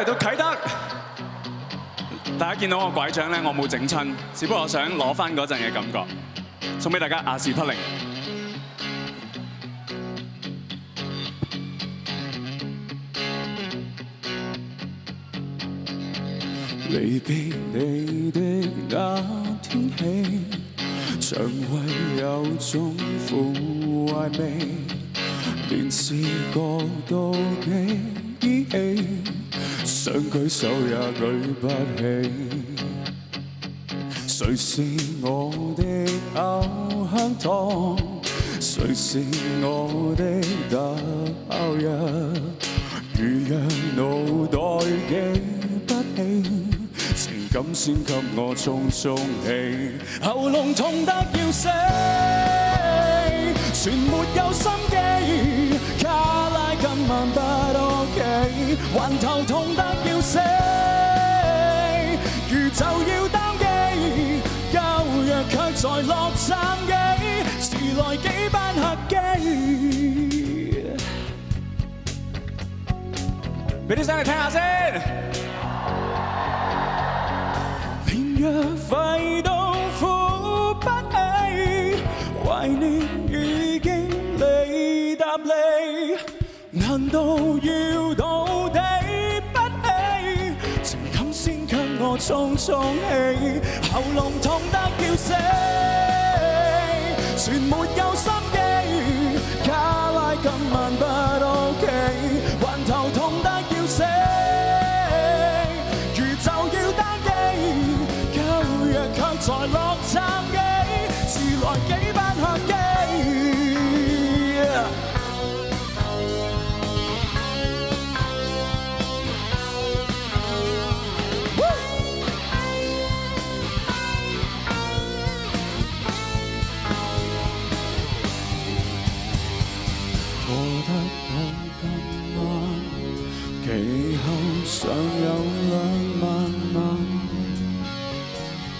到啟德，大家見到我拐杖咧，我冇整親，只不過我想攞翻嗰陣嘅感覺，送俾大家亞視匹靈。離別你的那天起，腸胃有種腐壞味，連視覺都記起，想舉手也舉不起。誰是我的口香糖？誰是我的特藥？如若腦袋記不起，情感先給我充充氣，喉嚨痛得要死，全沒有心機，卡拉今晚不 OK， 還頭痛得要死，如就要擔機，憂鬱卻在洛杉磯，遲來幾班客機，俾啲聲你聽下先。若費都付不起，懷念已經離搭你，難道要到底不起？情感先給我充充氣，喉嚨痛得要死，全沒有心機，卡拉今晚不 OK， 還頭痛得要死。在洛杉磯，遲來幾班客機。過得好今晚，其後尚有2萬萬。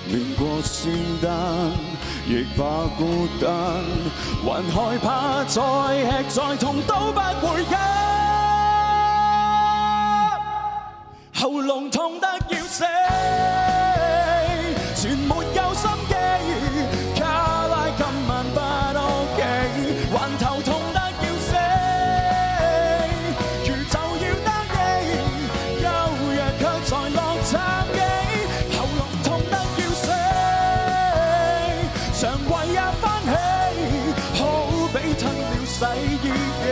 連過聖誕，亦怕孤單，還害怕再吃再痛都不會忍，喉嚨痛得要死，全沒有心機，卡拉今晚不 OK， 還頭痛得要死，如就要擔機，憂鬱卻在洛杉磯。洗衣機，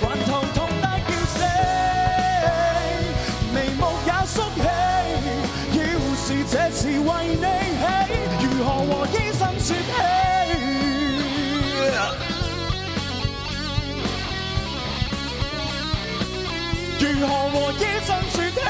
還頭痛得要死，眉目也縮起，要是這次為你起，如何和醫生說起？如何和醫生說起？